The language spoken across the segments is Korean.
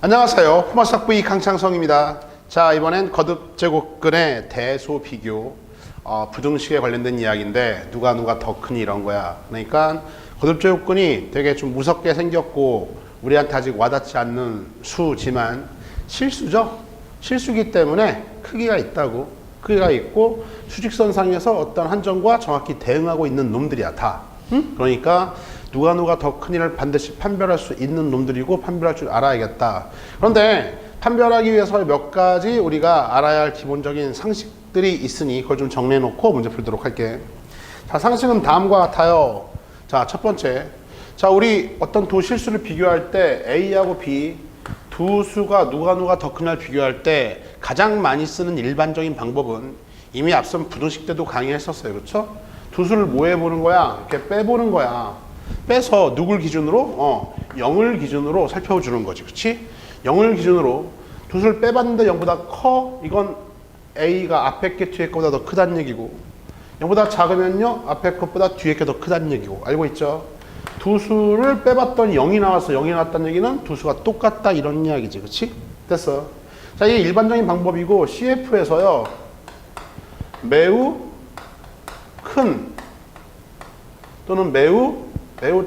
안녕하세요. 포마삭V 강창성입니다. 자, 이번엔 거듭 제곱근의 대소 비교 부등식에 관련된 이야기인데 누가 더 크니 이런 거야. 그러니까 거듭 제곱근이 되게 좀 무섭게 생겼고 우리한테 아직 와닿지 않는 수지만 실수죠. 실수기 때문에 크기가 있다고. 크기가 있고 수직선상에서 어떤 한정과 정확히 대응하고 있는 놈들이야 다. 그러니까 누가 더 크니를 반드시 판별할 수 있는 놈들이고 판별할 줄 알아야겠다. 그런데 판별하기 위해서 몇 가지 우리가 알아야 할 기본적인 상식들이 있으니 그걸 좀 정리해 놓고 문제 풀도록 할게. 자, 상식은 다음과 같아요. 자, 첫 번째. 자, 우리 어떤 두 실수를 비교할 때 A하고 B 두 수가 누가 더 크냐를 비교할 때 가장 많이 쓰는 일반적인 방법은 이미 앞선 부등식 때도 강의했었어요. 그렇죠? 두 수를 뭐 해보는 거야? 이렇게 빼보는 거야. 빼서 누굴 기준으로? 0을 기준으로 살펴주는 거지. 그렇지? 0을 기준으로 두 수를 빼봤는데 0보다 커? 이건 A가 앞에 게 뒤에 것보다 더 크다는 얘기고 0보다 작으면요 앞에 것보다 뒤에 게 더 크다는 얘기고 알고 있죠? 두 수를 빼봤더니 0이 나와서 0이 나왔다는 얘기는 두 수가 똑같다 이런 이야기지. 그렇지? 됐어. 자, 이게 일반적인 방법이고 CF에서요 매우 큰 또는 매우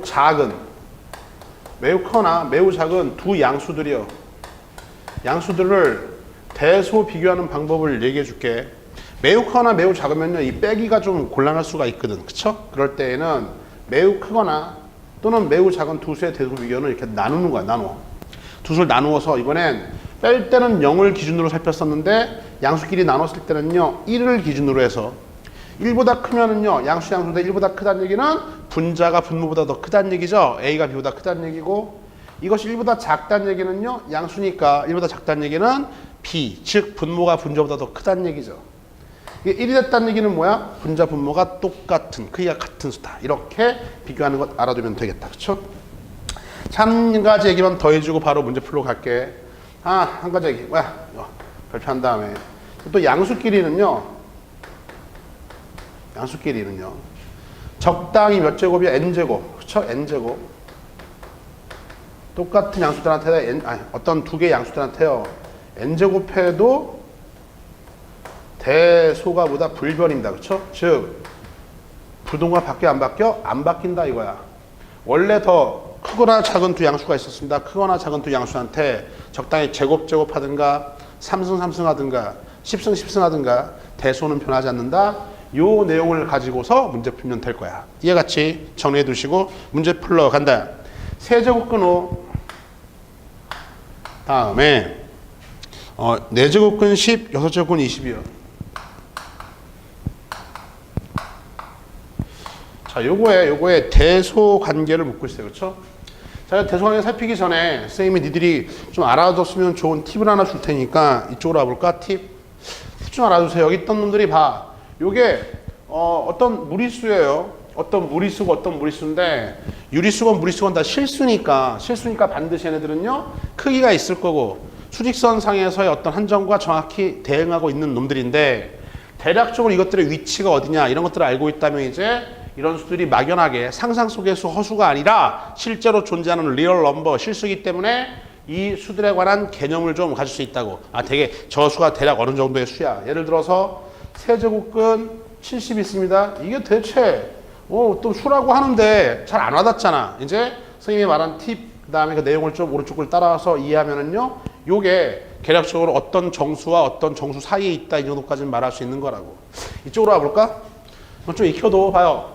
작은, 매우 커나 매우 작은 두 양수들이요. 양수들을 대소 비교하는 방법을 얘기해 줄게. 매우 커나 매우 작으면요, 이 빼기가 좀 곤란할 수가 있거든. 그쵸? 그럴 때에는 매우 크거나 또는 매우 작은 두 수의 대소 비교는 이렇게 나누는 거야, 나눠. 두 수를 나누어서 이번엔 뺄 때는 0을 기준으로 살폈었는데 양수끼리 나눴을 때는요, 1을 기준으로 해서 1보다 크면은요, 양수인데 1보다 크다는 얘기는 분자가 분모보다 더 크다는 얘기죠. A가 B보다 크다는 얘기고, 이것이 1보다 작다는 얘기는요, 양수니까 1보다 작다는 얘기는 B, 즉 분모가 분자보다 더 크다는 얘기죠. 이게 1이 됐다는 얘기는 뭐야? 분자 분모가 똑같은, 크기가 같은 수다. 이렇게 비교하는 것 알아두면 되겠다. 그렇죠? 한 가지 얘기만 더 해주고 바로 문제 풀러 갈게. 한 가지 얘기. 발표한 다음에 또 양수끼리는요, 적당히 몇 제곱이야? n제곱. 그쵸? n제곱. 똑같은 양수들한테, 어떤 두 개의 양수들한테요. n제곱 해도 대소가 보다 불변입니다. 그쵸? 즉, 부동과 바뀌어 안 바뀌어? 안 바뀐다 이거야. 원래 더 크거나 작은 두 양수가 있었습니다. 크거나 작은 두 양수한테 적당히 제곱 하든가 3승 하든가 10승 하든가 대소는 변하지 않는다. 요 내용을 가지고서 문제 풀면 될 거야. 이와 같이 정리해 두시고 문제 풀러 간다. 세제곱근 5 다음에 4제곱근 10, 6제곱근 20이요. 자, 요거에 대소 관계를 묻고 있어요. 그렇죠? 자, 대소 관계 살피기 전에 선생님이 니들이 좀 알아뒀으면 좋은 팁을 하나 줄 테니까 이쪽으로 와볼까? 팁 좀 알아두세요. 여기 있던 놈들이 봐. 요게 어떤 무리수예요. 어떤 무리수인데 유리수건 무리수건 다 실수니까 반드시 얘네들은요 크기가 있을 거고 수직선상에서의 어떤 한정과 정확히 대응하고 있는 놈들인데 대략적으로 이것들의 위치가 어디냐 이런 것들을 알고 있다면 이제 이런 수들이 막연하게 상상 속의 수 허수가 아니라 실제로 존재하는 리얼 넘버 실수이기 때문에 이 수들에 관한 개념을 좀 가질 수 있다고. 되게 저 수가 대략 어느 정도의 수야. 예를 들어서 세제곱근 70 있습니다. 이게 대체 또 수라고 하는데 잘 안 와닿잖아. 이제 선생님이 말한 팁 그다음에 그 내용을 좀 오른쪽을 따라서 이해하면은요. 요게 계략적으로 어떤 정수와 어떤 정수 사이에 있다 이 정도까지는 말할 수 있는 거라고. 이쪽으로 와볼까? 좀 익혀도 봐요.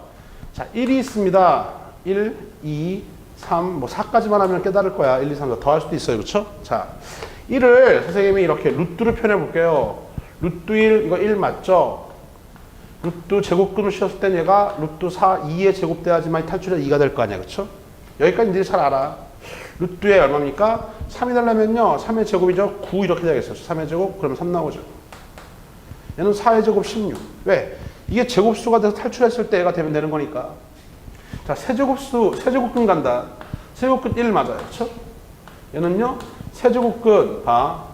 자, 1이 있습니다. 1, 2, 3, 4까지만 하면 깨달을 거야. 1, 2, 3, 4 더 할 수도 있어요. 그렇죠? 자, 1을 선생님이 이렇게 루트로 표현해 볼게요. 루트 1, 이거 1 맞죠? 루트 제곱근을 씌웠을 땐 얘가 루트 4, 2의 제곱돼야지만 탈출해서 2가 될 거 아니야. 그쵸? 여기까지 니들 잘 알아. 루트에 얼마입니까? 3이 되려면요. 3의 제곱이죠. 9 이렇게 돼야겠어요. 3의 제곱, 그러면 3 나오죠. 얘는 4의 제곱 16. 왜? 이게 제곱수가 돼서 탈출했을 때 얘가 되면 되는 거니까. 자, 세제곱근 간다. 세제곱근 1 맞아요. 그쵸? 얘는요. 세제곱근, 봐.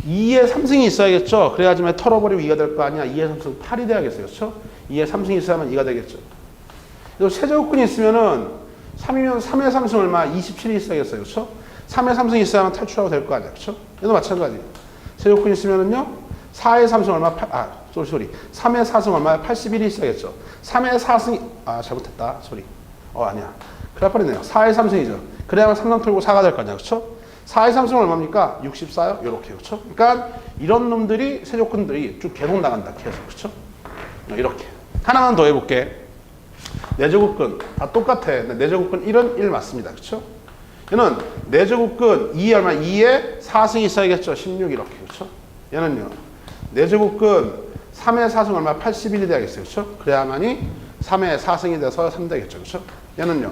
2의 3승이 있어야겠죠. 그래야지만 털어버리고 2가 될 거 아니야. 2의 3승 8이 돼야겠어요. 그렇죠? 2의 3승이 있어야만 2가 되겠죠. 그래서 세제곱근이 있으면은 3이면 3의 3승 얼마? 27이 있어야겠어요. 그렇죠? 3의 3승이 있어야만 탈출하고 될 거 아니야. 그쵸? 얘도 마찬가지. 세조건 있으면은요, 4의 3승 얼마, 3의 4승 얼마야? 81이 있어야겠죠. 3의 4승이, 잘못했다. 아니야. 그래 할 뻔했네요. 4의 3승이죠. 그래야만 3상 털고 4가 될 거 아니야. 그쵸? 4의 3승은 얼마입니까? 64요? 요렇게. 그쵸? 그러니까 이런 놈들이, 세조건들이 쭉 계속 나간다. 계속. 그쵸? 이렇게. 하나만 더 해볼게. 내제곱근 다 똑같아. 내제곱근 1은 1 맞습니다. 그쵸? 얘는 내제곱근 2 얼마? 2에 4승이 있어야겠죠. 16 이렇게. 그쵸? 얘는요. 내제곱근 3의 4승 얼마? 81이 돼야겠어요. 그쵸? 그래야만이 3의 4승이 돼서 3 되겠죠. 그쵸? 얘는요.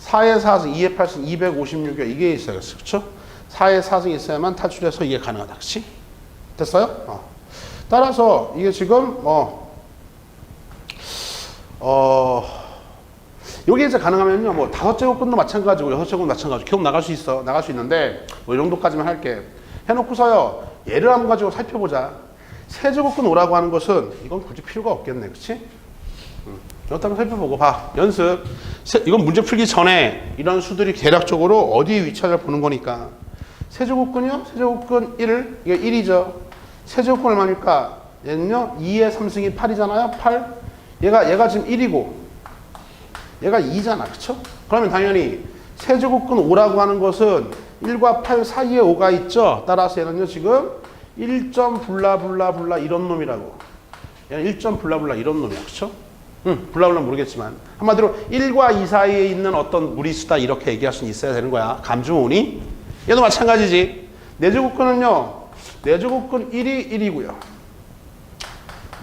4의 4승, 2의 8승, 256이요. 이게 있어야겠어요. 그쵸? 4의 4승이 있어야만 탈출해서 이게 가능하다. 그치? 됐어요? 따라서 이게 지금 여기 이제 가능하면요, 뭐 5제곱근도 마찬가지고 6제곱도 마찬가지고 계속 나갈 수 있어. 나갈 수 있는데 뭐 이 정도까지만 할게. 해놓고서요, 얘를 한번 가지고 살펴보자. 세제곱근 오라고 하는 것은 이건 굳이 필요가 없겠네. 그치? 이것도 한번 살펴보고 봐. 연습. 이건 문제 풀기 전에 이런 수들이 대략적으로 어디에 위치하냐 보는 거니까. 세제곱근이요? 세제곱근 1, 이게 1이죠. 세제곱근 얼마입니까? 얘는요, 2의 3승이 8이잖아요. 8. 얘가 지금 1이고, 얘가 2잖아. 그쵸? 그러면 당연히 세제곱근 5라고 하는 것은 1과 8 사이에 5가 있죠? 따라서 얘는요, 지금 1점 블라블라블라 이런 놈이라고. 얘는 1점 블라블라 이런 놈이야. 그쵸? 블라블라 모르겠지만. 한마디로 1과 2 사이에 있는 어떤 무리수다 이렇게 얘기할 수는 있어야 되는 거야. 감중오니? 얘도 마찬가지지. 내제곱근은요, 내제곱근 1이 1이고요.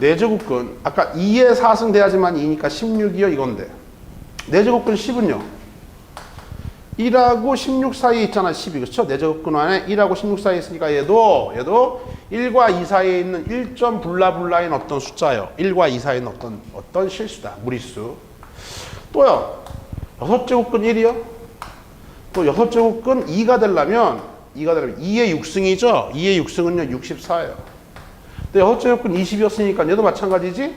내제곱근 아까 2의 4승 돼야지만 2니까 16이요 이건데. 내제곱근 10은요. 1하고 16 사이에 있잖아. 10이. 그렇죠? 내제곱근 안에 1하고 16 사이에 있으니까 얘도 1과 2 사이에 있는 1점 블라블라인 어떤 숫자예요. 1과 2 사이에 있는 어떤 실수다. 무리수. 또요. 6제곱근 1이요. 또 6제곱근 2가 되려면 2의 6승이죠. 2의 6승은요 64예요. 근데 6제곱근 20이었으니까 얘도 마찬가지지.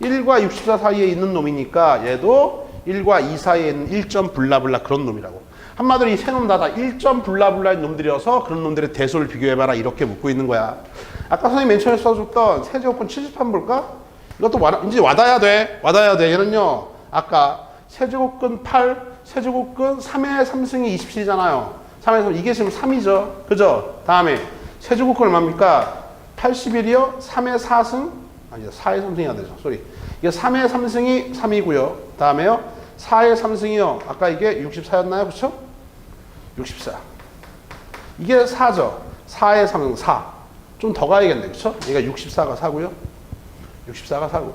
1과 64 사이에 있는 놈이니까 얘도 1과 2 사이에 있는 1점 블라블라 그런 놈이라고. 한마디로 이 세 놈 다 1점 블라블라인 놈들이어서 그런 놈들의 대소를 비교해봐라 이렇게 묻고 있는 거야. 아까 선생님 맨 처음에 써줬던 세제곱근 70판 볼까? 이것도 이제 와닿아야 돼. 얘는요. 아까 세제곱근 8, 세제곱근 3의 3승이 27이잖아요. 3의 3, 이게 지금 3이죠. 그죠? 다음에 세제곱근 얼마입니까? 81이요. 3의 4승, 4의 3승이 해야 되죠. 이게 3의 3승이 3이고요. 다음에요. 4의 3승이요. 아까 이게 64였나요? 그쵸? 64. 이게 4죠. 4의 3승 4. 좀 더 가야겠네. 그쵸? 얘가 64가 4고요. 64가 4고.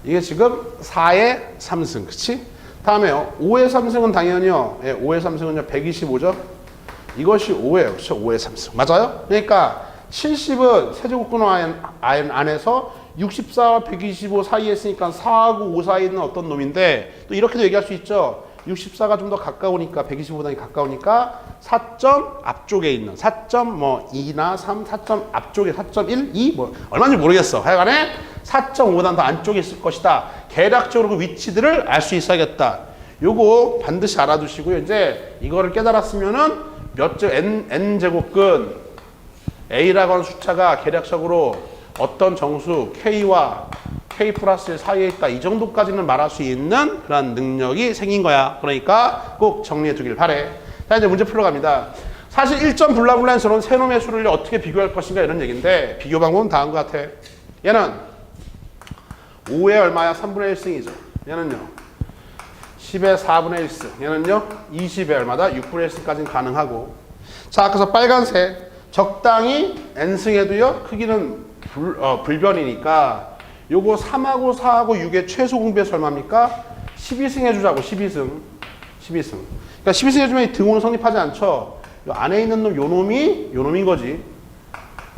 이게 지금 4의 3승. 그치? 다음에요. 5의 3승은 당연히요. 5의 3승은요. 125죠. 이것이 5예요. 그쵸? 5의 3승. 맞아요? 그러니까 70은 세제곱근 안에서 64와 125 사이에 있으니까 4하고 5 사이에 있는 어떤 놈인데 또 이렇게도 얘기할 수 있죠. 64가 좀 더 가까우니까 125보다 가까우니까 4점 앞쪽에 있는 4점 뭐 2나 3, 4점 앞쪽에 4.1, 2 뭐 얼마인지 모르겠어. 하여간에 4.5단 더 안쪽에 있을 것이다. 대략적으로 그 위치들을 알 수 있어야겠다. 요거 반드시 알아두시고요. 이제 이거를 깨달았으면은 n 제곱근 a라고 하는 숫자가 계략적으로 어떤 정수 k와 k 플러스 1 사이에 있다. 이 정도까지는 말할 수 있는 그런 능력이 생긴 거야. 그러니까 꼭 정리해 두길 바래. 자, 이제 문제 풀러 갑니다. 사실 1점 블라블라에서는 세 놈의 수를 어떻게 비교할 것인가 이런 얘기인데 비교 방법은 다음과 같아. 얘는 5의 얼마야? 3분의 1승이죠. 얘는요. 10의 4분의 1승. 얘는요. 20의 얼마다? 6분의 1승까지는 가능하고. 자, 그래서 빨간색. 적당히 n승에도요. 크기는 불변이니까 요거 3하고 4하고 6의 최소 공배수 얼마입니까? 12승 해주자고. 12승. 그러니까 12승 해주면 등호는 성립하지 않죠. 요 안에 있는 놈, 요 놈인 거지.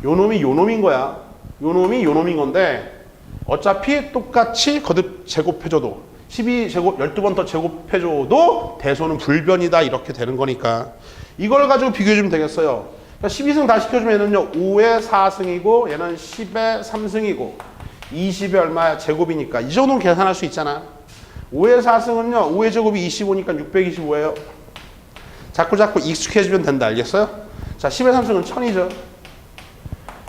요 놈인 거야. 요 놈인 건데 어차피 똑같이 거듭 제곱해줘도 12제곱 12번 더 제곱해줘도 대소는 불변이다 이렇게 되는 거니까 이걸 가지고 비교해주면 되겠어요. 그러니까 12승 다 시켜주면 얘는요 5의 4승이고 얘는 10의 3승이고 20의 얼마야? 제곱이니까 이 정도는 계산할 수 있잖아. 5의 4승은요. 5의 제곱이 25니까 625예요. 자꾸 익숙해지면 된다. 알겠어요? 자, 10의 3승은 1000이죠.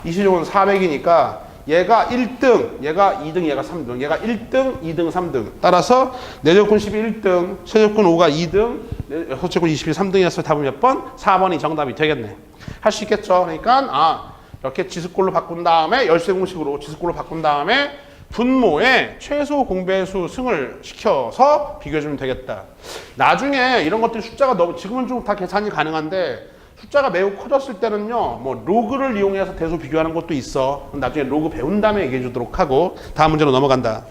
20제곱은 400이니까 얘가 1등, 얘가 2등, 얘가 3등. 얘가 1등, 2등, 3등. 따라서 4제곱근 10이 1등, 세제곱근 5가 2등, 6제곱근 20이 3등이었어요. 답은 몇 번? 4번이 정답이 되겠네. 할 수 있겠죠? 그러니까 이렇게 지수꼴로 바꾼 다음에 열쇠 공식으로 지수꼴로 바꾼 다음에 분모에 최소 공배수 승을 시켜서 비교해주면 되겠다. 나중에 이런 것들이 숫자가 너무 지금은 좀 다 계산이 가능한데 숫자가 매우 커졌을 때는요, 뭐 로그를 이용해서 대소 비교하는 것도 있어. 나중에 로그 배운 다음에 얘기해 주도록 하고 다음 문제로 넘어간다.